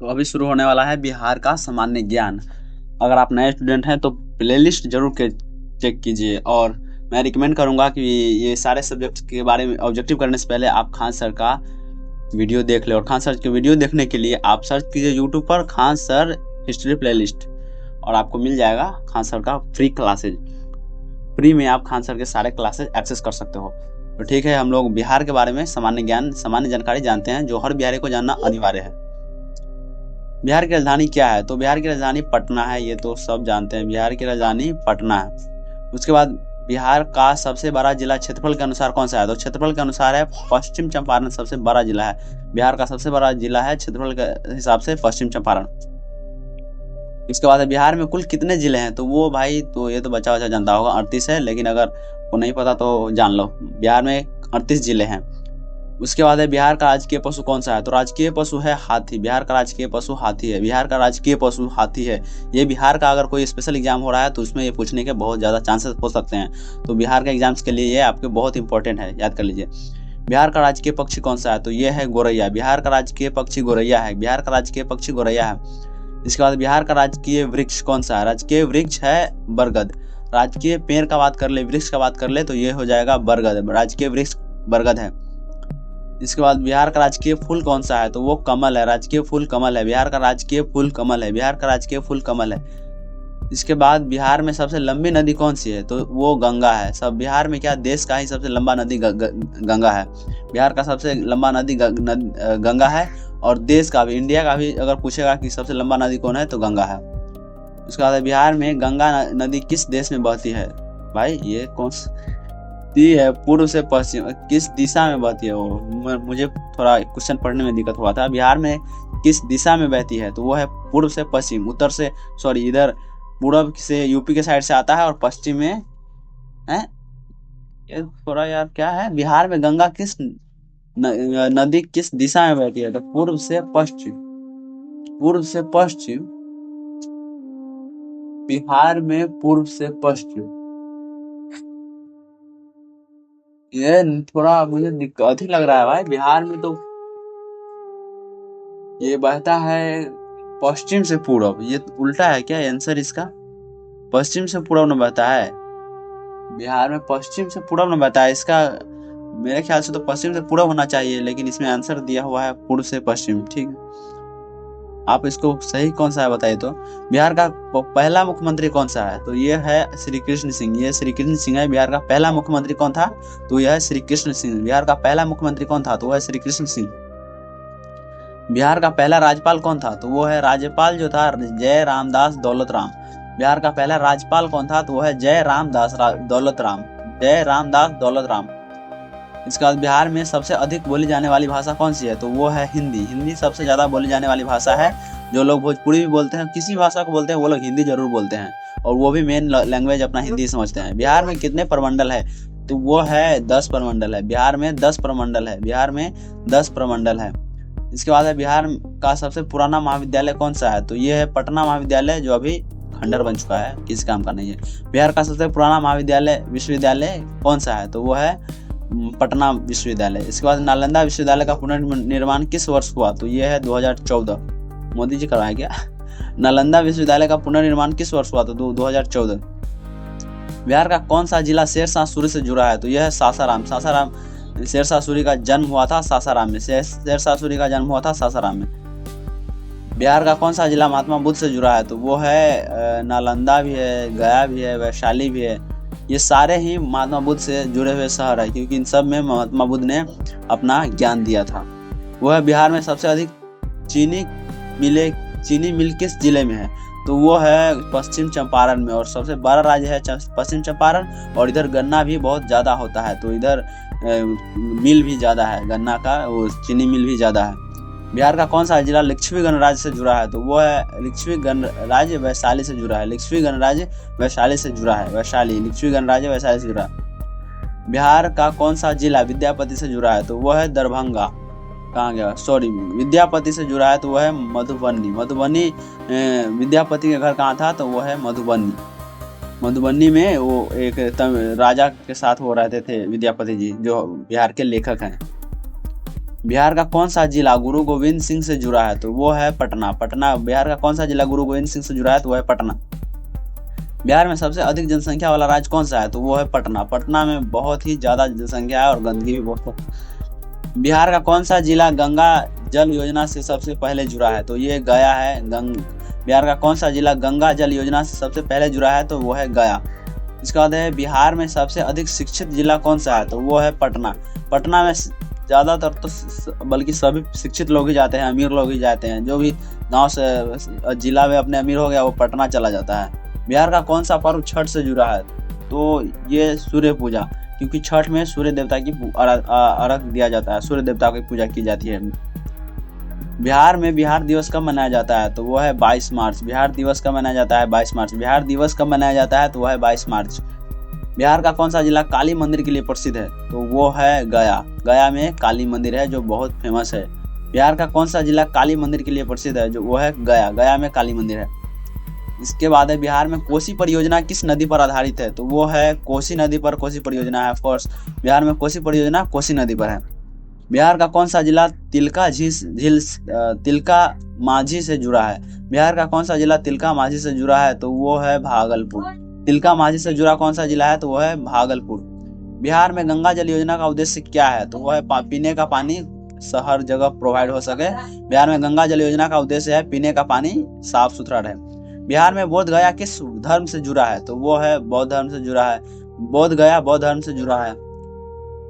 तो अभी शुरू होने वाला है बिहार का सामान्य ज्ञान। अगर आप नए स्टूडेंट हैं तो प्लेलिस्ट जरूर के चेक कीजिए, और मैं रिकमेंड करूंगा कि ये सारे सब्जेक्ट के बारे में ऑब्जेक्टिव करने से पहले आप खान सर का वीडियो देख लें। और खान सर के वीडियो देखने के लिए आप सर्च कीजिए यूट्यूब पर खान सर हिस्ट्री प्लेलिस्ट, और आपको मिल जाएगा खान सर का फ्री क्लासेज। फ्री में आप खान सर के सारे क्लासेज एक्सेस कर सकते हो। तो ठीक है, हम लोग बिहार के बारे में सामान्य ज्ञान, सामान्य जानकारी जानते हैं जो हर बिहारी को जानना अनिवार्य है। बिहार की राजधानी क्या है? तो बिहार की राजधानी पटना है, ये तो सब जानते हैं, बिहार की राजधानी पटना है। उसके बाद बिहार का सबसे बड़ा जिला क्षेत्रफल के अनुसार कौन सा है? तो क्षेत्रफल के अनुसार है पश्चिम चंपारण सबसे बड़ा जिला है। बिहार का सबसे बड़ा जिला है क्षेत्रफल के हिसाब से पश्चिम चंपारण। इसके बाद बिहार में कुल कितने जिले हैं? तो वो भाई तो ये तो बच्चा जानता होगा, 38 है, लेकिन अगर वो नहीं पता तो जान लो, बिहार में 38 जिले हैं। उसके बाद है बिहार का राजकीय पशु कौन सा है? तो राजकीय पशु है हाथी। बिहार का राजकीय पशु हाथी है। बिहार का राजकीय पशु हाथी है। ये बिहार का अगर कोई स्पेशल एग्जाम हो रहा है तो उसमें ये पूछने के बहुत ज़्यादा चांसेस हो सकते हैं। तो बिहार के एग्जाम्स के लिए ये आपके बहुत इंपॉर्टेंट है, याद कर लीजिए। बिहार का राजकीय पक्षी कौन सा है? तो ये है गोरैया। बिहार का राजकीय पक्षी गोरैया है। बिहार का राजकीय पक्षी गोरैया है। इसके बाद बिहार का राजकीय वृक्ष कौन सा है? राजकीय वृक्ष है बरगद। राजकीय पेड़ का बात कर ले, वृक्ष का बात कर ले तो ये हो जाएगा बरगद। राजकीय वृक्ष बरगद है। इसके बाद बिहार का राजकीय फूल कौन सा है? तो वो कमल है। राजकीय फूल कमल है। बिहार का राजकीय फूल कमल है। बिहार का राजकीय फूल कमल है। इसके बाद बिहार में सबसे लंबी नदी कौन सी है? तो वो गंगा है। सब बिहार में क्या, देश का ही सबसे लंबा नदी गंगा है। बिहार का सबसे लंबा नदी गंगा है, और देश का भी, इंडिया का भी अगर पूछेगा कि सबसे लंबा नदी कौन है तो गंगा है। उसके बाद बिहार में गंगा नदी किस देश में बहती है? भाई ये कौन सी है? पूर्व से पश्चिम, किस दिशा में बहती है? वो मुझे थोड़ा क्वेश्चन पढ़ने में दिक्कत हुआ था। बिहार में किस दिशा में बहती है? तो वो है पूर्व से पश्चिम, उत्तर से, सॉरी, इधर पूर्व से यूपी के साइड से आता है, और पश्चिम में है। ये थोड़ा यार क्या है, बिहार में गंगा किस नदी किस दिशा में बहती है? तो पूर्व से पश्चिम, पूर्व से पश्चिम, बिहार में पूर्व से पश्चिम। ये थोड़ा मुझे दिक्कत ही लग रहा है भाई। बिहार में तो ये बहता है पश्चिम से पूर्व। ये तो उल्टा है क्या आंसर इसका? पश्चिम से पूर्व में बहता है। बिहार में पश्चिम से पूर्व में बहता है। इसका मेरे ख्याल से तो पश्चिम से पूर्व होना चाहिए, लेकिन इसमें आंसर दिया हुआ है पूर्व से पश्चिम। ठीक है, आप इसको सही कौन सा है बताइए। तो बिहार का पहला मुख्यमंत्री कौन सा है? तो ये है श्री कृष्ण सिंह। ये श्री कृष्ण सिंह है। बिहार का पहला मुख्यमंत्री कौन था? तो यह है श्री कृष्ण सिंह। बिहार का पहला मुख्यमंत्री कौन था? तो वह है श्री कृष्ण सिंह। बिहार का पहला राज्यपाल कौन था? तो वो है राज्यपाल जो था जय रामदास दौलत राम। बिहार का पहला राज्यपाल कौन था? तो वो है जय रामदास दौलत राम। जय रामदास दौलत राम। इसके बाद बिहार में सबसे अधिक बोली जाने वाली भाषा कौन सी है? तो वो है हिंदी। हिंदी सबसे ज्यादा बोली जाने वाली भाषा है। जो लोग भोजपुरी भी बोलते हैं, किसी भाषा को बोलते हैं, वो लोग हिंदी जरूर बोलते हैं, और वो भी मेन लैंग्वेज अपना हिंदी समझते हैं। बिहार में कितने प्रमंडल है? तो वो है 10 प्रमंडल है। बिहार में 10 प्रमंडल है। बिहार में 10 प्रमंडल है। इसके बाद है बिहार का सबसे पुराना महाविद्यालय कौन सा है? तो ये है पटना महाविद्यालय, जो अभी खंडर बन चुका है, किसी काम का नहीं है। बिहार का सबसे पुराना महाविद्यालय विश्वविद्यालय कौन सा है? तो वो है पटना विश्वविद्यालय। इसके बाद नालंदा विश्वविद्यालय का पुनर्निर्माण किस वर्ष हुआ? तो ये है 2014। मोदी जी करवाया क्या? नालंदा विश्वविद्यालय का पुनर्निर्माण किस वर्ष हुआ? तो 2014। बिहार का कौन सा जिला शेरशाह सूरी से जुड़ा है? तो यह है सासाराम। सासाराम, शेरशाह सूरी का जन्म हुआ था सासाराम में। शेरशाह सूरी का जन्म हुआ था सासाराम में। बिहार का कौन सा जिला महात्मा बुद्ध से जुड़ा है? तो वो है नालंदा भी है, गया भी है, वैशाली भी है। ये सारे ही महात्मा बुद्ध से जुड़े हुए शहर है, क्योंकि इन सब में महात्मा बुद्ध ने अपना ज्ञान दिया था। वह बिहार में सबसे अधिक चीनी मिल किस जिले में है? तो वो है पश्चिम चंपारण में, और सबसे बड़ा राज्य है पश्चिम चंपारण, और इधर गन्ना भी बहुत ज्यादा होता है, तो इधर मिल भी ज्यादा है गन्ना का, वो चीनी मिल भी ज्यादा है। बिहार का कौन सा जिला लिच्छवी गणराज्य से जुड़ा है? तो वो है लिच्छवी गणराज्य वैशाली से जुड़ा है। लिच्छवी गणराज्य वैशाली से जुड़ा है। वैशाली, लिच्छवी गणराज्य वैशाली से जुड़ा है। बिहार का कौन सा जिला विद्यापति से जुड़ा है? तो वो है दरभंगा। कहाँ गया, सॉरी, विद्यापति से जुड़ा है तो वह है मधुबनी। मधुबनी, विद्यापति का घर कहाँ था? तो वो है मधुबनी। मधुबनी में वो एक राजा के साथ वो रहते थे, विद्यापति जी, जो बिहार के लेखक हैं। बिहार का कौन सा जिला गुरु गोविंद सिंह से जुड़ा है? तो वो है पटना। पटना बिहार का कौन सा जिला गुरु गोविंद सिंह से जुड़ा है? तो वो है पटना। बिहार में सबसे अधिक जनसंख्या वाला राज्य कौन सा है? तो वो है पटना। पटना में बहुत ही ज्यादा जनसंख्या है और गंदगी भी बहुत है। बिहार का कौन सा जिला गंगा जल योजना से सबसे पहले जुड़ा है? तो ये गया है। बिहार का कौन सा जिला गंगा जल योजना से सबसे पहले जुड़ा है? तो वो है गया। इसके बाद है बिहार में सबसे अधिक शिक्षित जिला कौन सा है? तो वो है पटना। पटना में ज़्यादातर तो बल्कि सभी शिक्षित लोग ही जाते हैं, अमीर लोग ही जाते हैं। जो भी गांव से जिला में अपने अमीर हो गया वो पटना चला जाता है। बिहार का कौन सा पर्व छठ से जुड़ा है? तो ये सूर्य पूजा, क्योंकि छठ में सूर्य देवता की अर्घ दिया जाता है, सूर्य देवता की पूजा की जाती है। बिहार में बिहार दिवस कब मनाया जाता है? तो वो है 22 मार्च। बिहार दिवस कब मनाया जाता है? 22 मार्च। बिहार दिवस कब मनाया जाता है? तो वो है 22 मार्च। बिहार का कौन सा जिला काली मंदिर के लिए प्रसिद्ध है? तो वो है गया। गया में काली मंदिर है जो बहुत फेमस है। बिहार का कौन सा जिला काली मंदिर के लिए प्रसिद्ध है? जो वो है गया। गया में काली मंदिर है। इसके बाद है बिहार में कोसी परियोजना किस नदी पर आधारित है? तो वो है कोसी नदी पर कोसी परियोजना है। ऑफकोर्स बिहार में कोसी परियोजना कोसी नदी पर है। बिहार का कौन सा जिला तिलका मांझी से जुड़ा है? बिहार का कौन सा जिला तिलका मांझी से जुड़ा है? तो वो है भागलपुर। तिलका मांझी से जुड़ा कौन सा जिला है? तो वो है भागलपुर। बिहार में गंगा जल योजना का उद्देश्य क्या है? तो वो है पीने का पानी हर जगह प्रोवाइड हो सके। बिहार में गंगा जल योजना का उद्देश्य है पीने का पानी साफ सुथरा रहे। बिहार में बोध गया किस धर्म से जुड़ा है? तो वो है बौद्ध धर्म से जुड़ा है। बोध गया बौद्ध धर्म से जुड़ा है।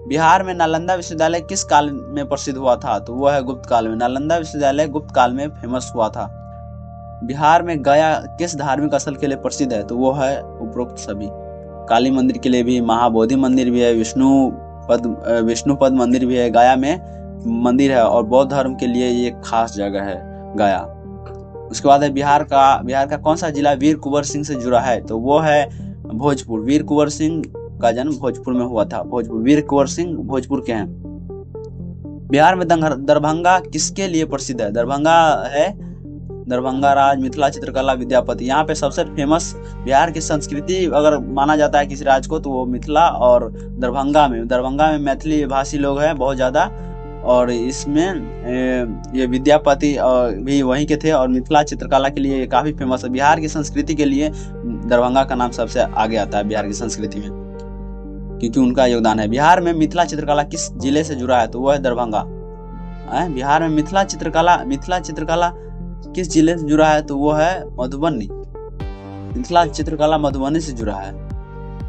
बिहार में नालंदा विश्वविद्यालय किस काल में प्रसिद्ध हुआ था? तो वो है गुप्त काल में। नालंदा विश्वविद्यालय गुप्त काल में फेमस हुआ था। बिहार में गया किस धार्मिक स्थल के लिए प्रसिद्ध है? तो वो है उपरोक्त सभी। काली मंदिर के लिए भी, महाबोधि मंदिर भी है, विष्णुपद मंदिर भी है। गया में मंदिर है और बौद्ध धर्म के लिए ये खास जगह है गया। उसके बाद है बिहार का कौन सा जिला वीर कुंवर सिंह से जुड़ा है? तो वो है भोजपुर। वीर कुंवर सिंह का जन्म भोजपुर में हुआ था। भोजपुर वीर कुंवर सिंह भोजपुर के हैं। बिहार में दरभंगा किसके लिए प्रसिद्ध है? दरभंगा राज मिथिला चित्रकला विद्यापति। यहाँ पे सबसे फेमस बिहार की संस्कृति अगर माना जाता है किसी राज्य को तो वो मिथिला और दरभंगा में मैथिली भाषी लोग हैं बहुत ज्यादा। और इसमें ये विद्यापति भी वहीं के थे और मिथिला चित्रकला के लिए काफी फेमस है। बिहार की संस्कृति के लिए दरभंगा का नाम सबसे आगे आता है बिहार की संस्कृति में, क्योंकि उनका योगदान है। बिहार में मिथिला चित्रकला किस जिले से जुड़ा है? तो वो है दरभंगा। बिहार में मिथिला चित्रकला किस जिले से जुड़ा है? तो वो है मधुबनी। मिथिला चित्रकला मधुबनी से जुड़ा है।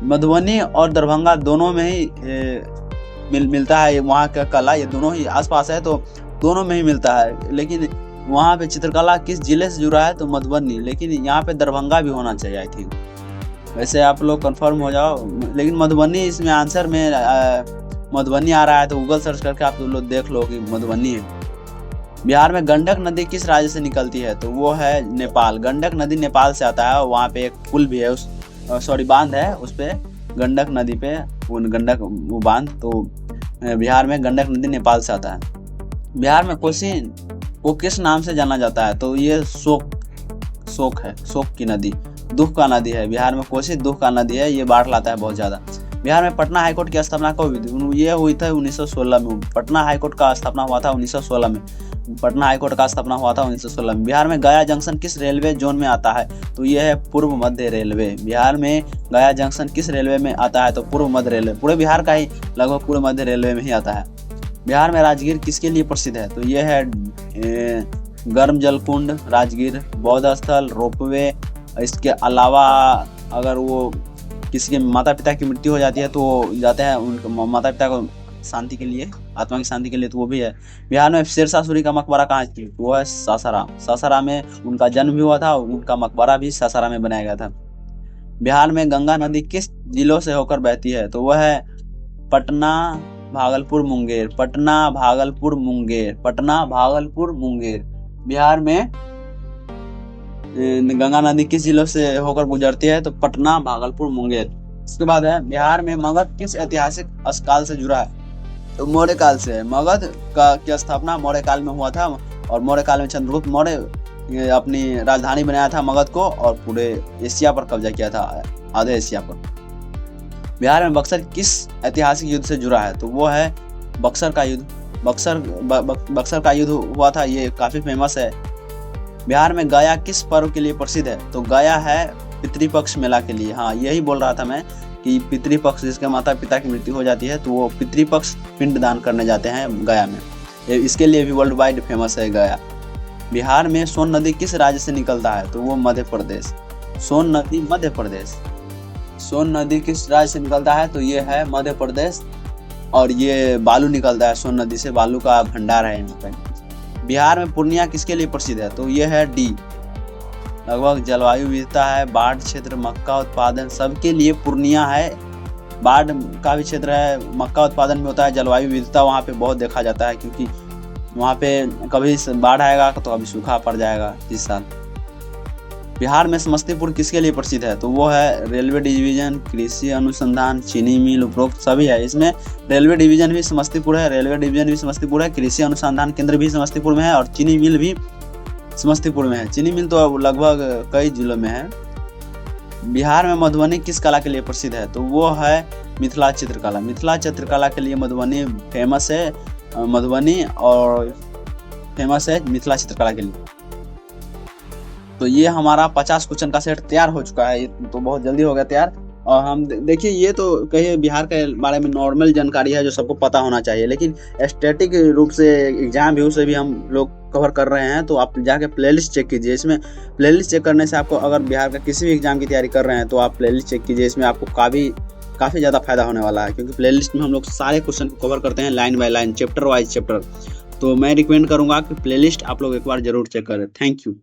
मधुबनी और दरभंगा दोनों में ही मिलता है वहाँ का कला। ये दोनों ही आसपास है तो दोनों में ही मिलता है। लेकिन वहाँ पे चित्रकला किस जिले से जुड़ा है? तो मधुबनी। लेकिन यहाँ पे दरभंगा भी होना चाहिए आई थिंक। वैसे आप लोग कंफर्म हो जाओ, लेकिन मधुबनी इसमें आंसर में मधुबनी आ रहा है तो गूगल सर्च करके आप लोग देख लो कि मधुबनी है। बिहार में गंडक नदी किस राज्य से निकलती है? तो वो है नेपाल। गंडक नदी नेपाल से आता है। वहाँ पे एक पुल भी है, बांध है, उस पे गंडक नदी पे वो बांध। तो बिहार में गंडक नदी नेपाल से आता है। बिहार में कोसी को किस नाम से जाना जाता है? तो ये शोक है, शोक की नदी, दुख का नदी है। बिहार में कोसी दुख का नदी है, ये बाढ़ लाता है बहुत ज्यादा। बिहार में पटना हाईकोर्ट की स्थापना कब हुई थी? ये हुई थी 1916 में। पटना हाईकोर्ट का स्थापना हुआ था 1916 में। पटना हाईकोर्ट का स्थापना हुआ था 1916 में। बिहार में गया जंक्शन किस रेलवे जोन में आता है? तो यह है पूर्व मध्य रेलवे। बिहार में गया जंक्शन किस रेलवे में आता है? तो पूर्व मध्य रेलवे। पूरे बिहार का ही लगभग पूर्व मध्य रेलवे में ही आता है। बिहार में राजगीर किसके लिए प्रसिद्ध है? तो यह है गर्म जल कुंड राजगीर, बौद्ध स्थल, रोपवे। इसके अलावा अगर वो किसी के माता पिता की मृत्यु हो जाती है तो जाते हैं उनके माता पिता को शांति के लिए, आत्मा की शांति के लिए, तो वो भी है। बिहार में शेरशाह सूरी का मकबरा कहाँ है? वो है सासाराम। सासाराम में उनका जन्म भी हुआ था, उनका मकबरा भी सासाराम में बनाया गया था। बिहार में गंगा नदी किस जिलों से होकर बहती है? तो वह है पटना, भागलपुर, मुंगेर। पटना, भागलपुर, मुंगेर। पटना, भागलपुर, मुंगेर। बिहार में गंगा नदी किस जिलों से होकर गुजरती है? तो पटना, भागलपुर, मुंगेर। इसके बाद है बिहार में मगध किस ऐतिहासिक काल से जुड़ा है? तो मौर्य काल से है। मगध की स्थापना मौर्य काल में हुआ था और मौर्य काल में चंद्रगुप्त मौर्य अपनी राजधानी बनाया था मगध को और पूरे एशिया पर कब्जा किया था, आधे एशिया पर। बिहार में बक्सर किस ऐतिहासिक युद्ध से जुड़ा है? तो वो है बक्सर का युद्ध। बक्सर का युद्ध हुआ था, ये काफ़ी फेमस है। बिहार में गया किस पर्व के लिए प्रसिद्ध है? तो गया है पितृपक्ष मेला के लिए। हाँ, यही बोल रहा था मैं कि पितृपक्ष, जिसके माता पिता की मृत्यु हो जाती है तो वो पितृपक्ष पिंडदान करने जाते हैं गया में। इसके लिए भी वर्ल्ड वाइड फेमस है गया। बिहार में सोन नदी किस राज्य से निकलता है? तो वो मध्य प्रदेश। सोन नदी मध्य प्रदेश। सोन नदी किस राज्य से निकलता है? तो ये है मध्य प्रदेश। और ये बालू निकलता है सोन नदी से, बालू का भंडार है यहाँ पे। बिहार में पूर्णिया किसके लिए प्रसिद्ध है? तो ये है डी। लगभग जलवायु विविधता है, बाढ़ क्षेत्र, मक्का उत्पादन, सबके लिए पूर्णिया है। बाढ़ का भी क्षेत्र है, मक्का उत्पादन भी होता है, जलवायु विविधता वहाँ पे बहुत देखा जाता है, क्योंकि वहाँ पे कभी बाढ़ आएगा तो कभी सूखा पड़ जाएगा इस साल। बिहार में समस्तीपुर किसके लिए प्रसिद्ध है? तो वो है रेलवे डिवीजन, कृषि अनुसंधान, चीनी मिल, उपरोक्त सभी है। इसमें रेलवे डिवीजन भी समस्तीपुर है, कृषि अनुसंधान केंद्र भी समस्तीपुर में है और चीनी मिल भी समस्तीपुर में है। चीनी मिल तो लगभग कई जिलों में है। बिहार में मधुबनी किस कला के लिए प्रसिद्ध है? तो वो है मिथिला चित्रकला। मिथिला चित्रकला के लिए मधुबनी फेमस है, मधुबनी और फेमस है मिथिला चित्रकला के लिए। तो ये हमारा 50 क्वेश्चन का सेट तैयार हो चुका है, ये तो बहुत जल्दी हो गया तैयार। और हम देखिए, ये तो कहिए बिहार के बारे में नॉर्मल जानकारी है जो सबको पता होना चाहिए, लेकिन स्टैटिक रूप से एग्जाम व्यू से भी हम लोग कवर कर रहे हैं। तो आप जाके प्लेलिस्ट चेक कीजिए। इसमें प्लेलिस्ट चेक करने से आपको, अगर बिहार का किसी भी एग्जाम की तैयारी कर रहे हैं तो आप प्लेलिस्ट चेक कीजिए, इसमें आपको काफ़ी ज़्यादा फायदा होने वाला है, क्योंकि प्लेलिस्ट में हम लोग सारे क्वेश्चन को कवर करते हैं line by line, chapter wise chapter. तो मैं रिकमेंड करूँगा कि प्लेलिस्ट आप लोग एक बार जरूर चेक करें। Thank you.